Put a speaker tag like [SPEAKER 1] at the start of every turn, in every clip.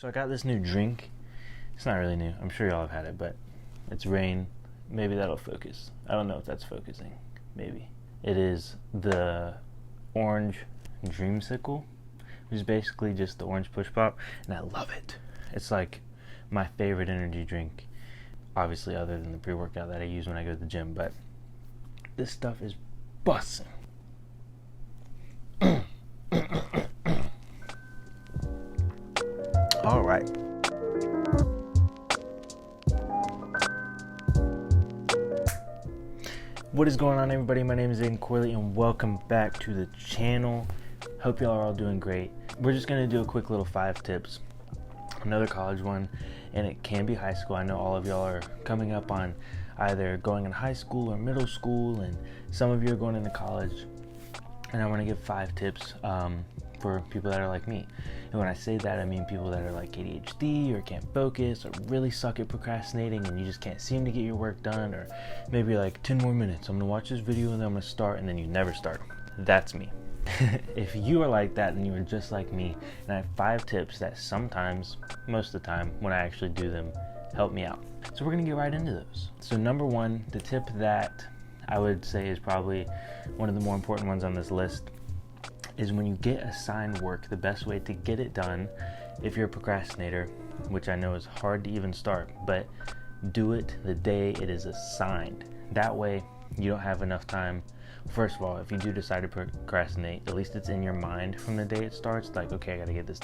[SPEAKER 1] So I got this new drink. It's not really new. I'm sure y'all have had it, but it's rain. Maybe that'll focus. I don't know if that's focusing. Maybe. It is the orange dreamsicle, which is basically just the orange push pop, and I love it. It's like my favorite energy drink, obviously other than the pre-workout that I use when I go to the gym, but this stuff is bussin'. All right. What is going on, everybody? My name is Aden Corley, and welcome back to the channel. Hope y'all are all doing great. We're just gonna do a quick little 5 tips, another college one, and it can be high school. I know all of y'all are coming up on either going in high school or middle school, and some of you are going into college. And I want to give 5 tips for people that are like me. And when I say that, I mean people that are like ADHD or can't focus or really suck at procrastinating and you just can't seem to get your work done, or maybe like 10 more minutes, I'm gonna watch this video and then I'm gonna start, and then you never start. That's me. If you are like that, then you are just like me, and I have 5 tips that sometimes, most of the time, when I actually do them, help me out. So we're gonna get right into those. So number 1, the tip that I would say is probably one of the more important ones on this list, is when you get assigned work, the best way to get it done, if you're a procrastinator, which I know is hard to even start, but do it the day it is assigned. That way you don't have enough time. First of all, if you do decide to procrastinate, at least it's in your mind from the day it starts, like, okay, I gotta get this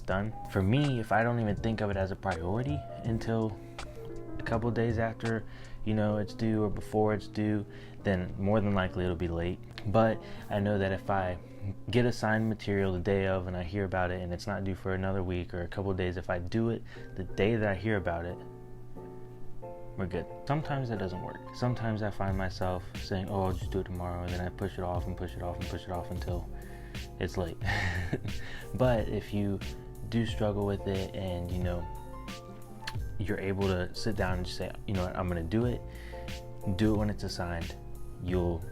[SPEAKER 1] done. For me, if I don't even think of it as a priority until a couple days after, it's due or before it's due, then more than likely it'll be late. But I know that if I get assigned material the day of and I hear about it and it's not due for another week or a couple days, if I do it the day that I hear about it, we're good. Sometimes that doesn't work. Sometimes I find myself saying, oh, I'll just do it tomorrow, and then I push it off and push it off and push it off until it's late. But if you do struggle with it and you're able to sit down and just say, you know what, I'm gonna do it when it's assigned, you'll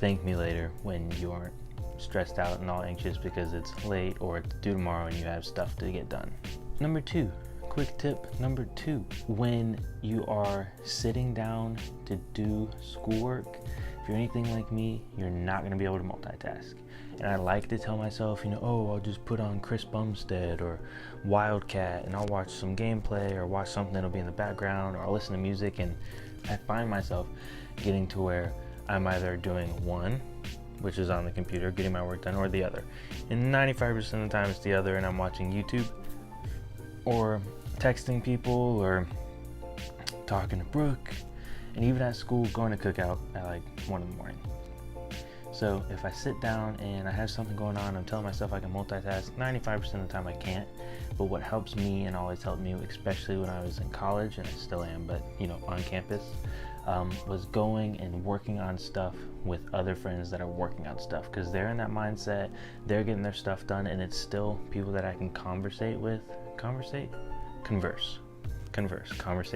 [SPEAKER 1] thank me later when you aren't stressed out and all anxious because it's late or it's due tomorrow and you have stuff to get done. Quick tip number 2, when you are sitting down to do schoolwork, if you're anything like me, you're not going to be able to multitask. And I like to tell myself, I'll just put on Chris Bumstead or Wildcat and I'll watch some gameplay or watch something that'll be in the background, or I'll listen to music, and I find myself getting to where I'm either doing one, which is on the computer, getting my work done, or the other. And 95% of the time it's the other, and I'm watching YouTube or texting people or talking to Brooke, and even at school going to cookout at like 1 in the morning. So if I sit down and I have something going on, I'm telling myself I can multitask. 95% of the time I can't, but what helps me and always helped me, especially when I was in college, and I still am, but on campus, was going and working on stuff with other friends that are working on stuff, because they're in that mindset, they're getting their stuff done, and it's still people that I can converse. Conversate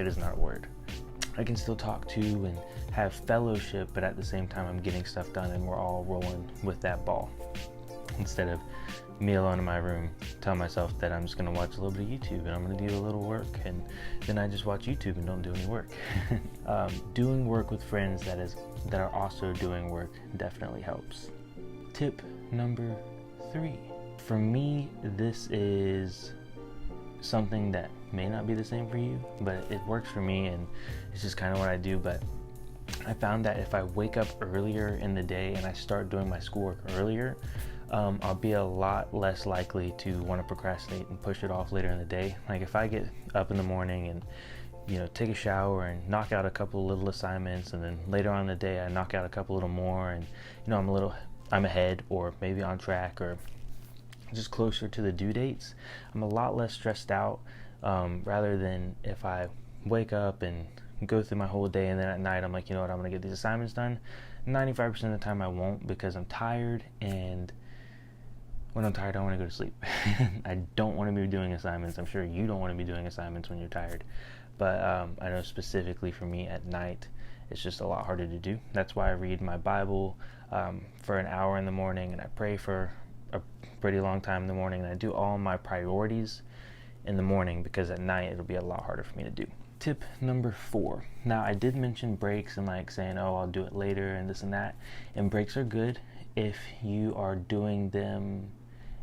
[SPEAKER 1] is not a word. I can still talk to and have fellowship, but at the same time I'm getting stuff done and we're all rolling with that ball, instead of me alone in my room telling myself that I'm just going to watch a little bit of YouTube and I'm going to do a little work, and then I just watch YouTube and don't do any work. Doing work with friends that are also doing work definitely helps. Tip number 3. For me, this is something that may not be the same for you, but it works for me and it's just kind of what I do. But I found that if I wake up earlier in the day and I start doing my schoolwork earlier, I'll be a lot less likely to want to procrastinate and push it off later in the day. Like if I get up in the morning and take a shower and knock out a couple of little assignments, and then later on in the day I knock out a couple little more, and I'm ahead or maybe on track or just closer to the due dates, I'm a lot less stressed out, rather than if I wake up and go through my whole day and then at night I'm like, I'm gonna get these assignments done. 95% of the time I won't, because I'm tired, and when I'm tired I want to go to sleep. I don't want to be doing assignments. I'm sure you don't want to be doing assignments when you're tired, but I know specifically for me at night it's just a lot harder to do. That's why I read my Bible for an hour in the morning, and I pray for a pretty long time in the morning, and I do all my priorities in the morning, because at night it'll be a lot harder for me to do. Tip number 4. Now, I did mention breaks and like saying, oh, I'll do it later and this and that. And breaks are good if you are doing them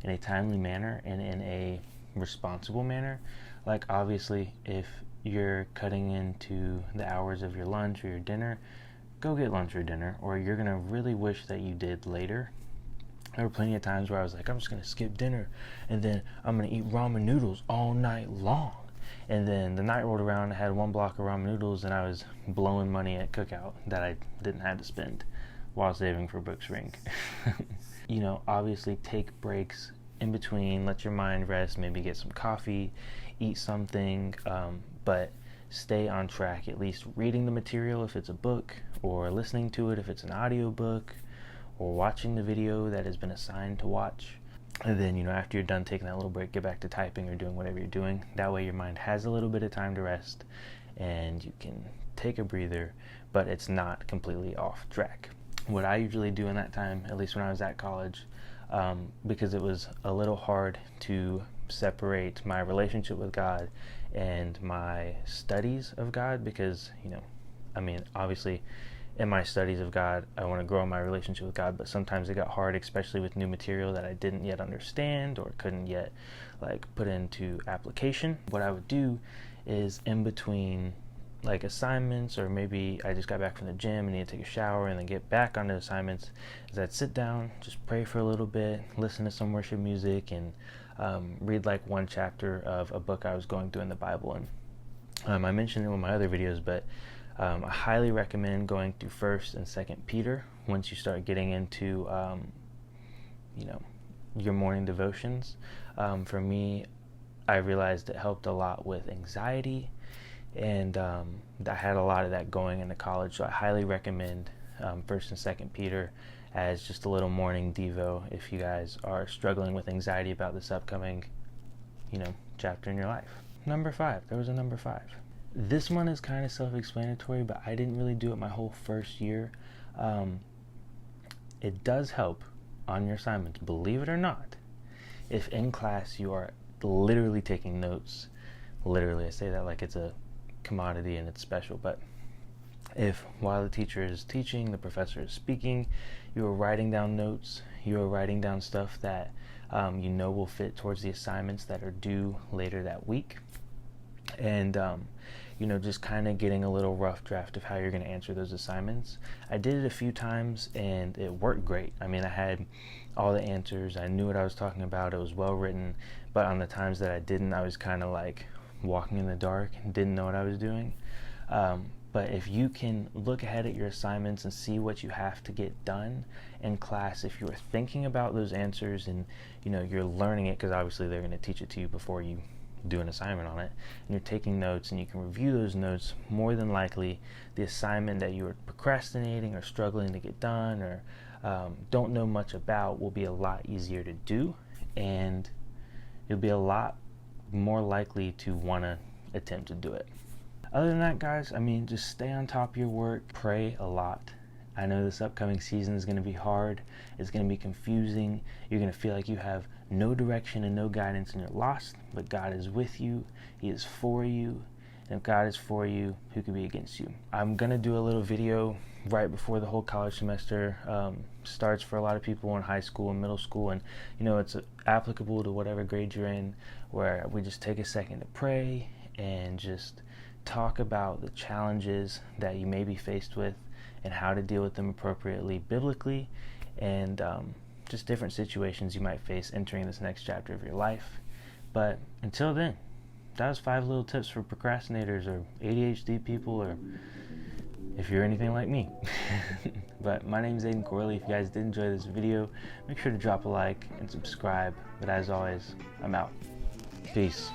[SPEAKER 1] in a timely manner and in a responsible manner. Like, obviously, if you're cutting into the hours of your lunch or your dinner, go get lunch or dinner, or you're gonna really wish that you did later. There were plenty of times where I was like, I'm just gonna skip dinner and then I'm gonna eat ramen noodles all night long. And then the night rolled around, I had one block of ramen noodles and I was blowing money at Cookout that I didn't have to spend while saving for Brooks Rink. You know, obviously take breaks in between, let your mind rest, maybe get some coffee, eat something, but stay on track, at least reading the material if it's a book, or listening to it if it's an audio book, or watching the video that has been assigned to watch. And then, you know, after you're done taking that little break, get back to typing or doing whatever you're doing. That way your mind has a little bit of time to rest and you can take a breather, but it's not completely off track. What I usually do in that time, at least when I was at college, because it was a little hard to separate my relationship with God and my studies of God, because, you know, I mean, obviously in my studies of God, I want to grow my relationship with God, but sometimes it got hard, especially with new material that I didn't yet understand or couldn't yet like put into application. What I would do is in between like assignments, or maybe I just got back from the gym and need to take a shower and then get back onto assignments, is I'd sit down, just pray for a little bit, listen to some worship music, and read like one chapter of a book I was going through in the Bible. And I mentioned it in my other videos, but I highly recommend going through 1st and 2nd Peter once you start getting into, you know, your morning devotions. For me, I realized it helped a lot with anxiety, and I had a lot of that going into college, so I highly recommend 1st and 2nd Peter as just a little morning devo if you guys are struggling with anxiety about this upcoming, you know, chapter in your life. Number 5. There was a number 5. This one is kind of self-explanatory, but I didn't really do it my whole first year. It does help on your assignments, believe it or not. If in class you are literally taking notes, literally, I say that like it's a commodity and it's special, but if while the teacher is teaching, the professor is speaking, you are writing down notes, you are writing down stuff that you know will fit towards the assignments that are due later that week, and you know, just kind of getting a little rough draft of how you're going to answer those assignments. I did it a few times and it worked great. I mean, I had all the answers, I knew what I was talking about, it was well written, but on the times that I didn't, I was kind of like walking in the dark and didn't know what I was doing. But if you can look ahead at your assignments and see what you have to get done in class, if you are thinking about those answers and, you know, you're learning it, because obviously they're going to teach it to you before you do an assignment on it, and you're taking notes and you can review those notes, more than likely the assignment that you are procrastinating or struggling to get done or don't know much about will be a lot easier to do, and you'll be a lot more likely to want to attempt to do it. Other than that, guys, I mean, just stay on top of your work, pray a lot. I know this upcoming season is going to be hard, it's going to be confusing, you're going to feel like you have no direction and no guidance and you're lost, but God is with you, He is for you, and if God is for you, who could be against you? I'm going to do a little video right before the whole college semester starts for a lot of people in high school and middle school, and you know, it's applicable to whatever grade you're in, where we just take a second to pray and just talk about the challenges that you may be faced with and how to deal with them appropriately biblically, and just different situations you might face entering this next chapter of your life. But until then, that was 5 little tips for procrastinators or ADHD people, or if you're anything like me. But my name is Aden Corley. If you guys did enjoy this video, make sure to drop a like and subscribe. But as always, I'm out. Peace.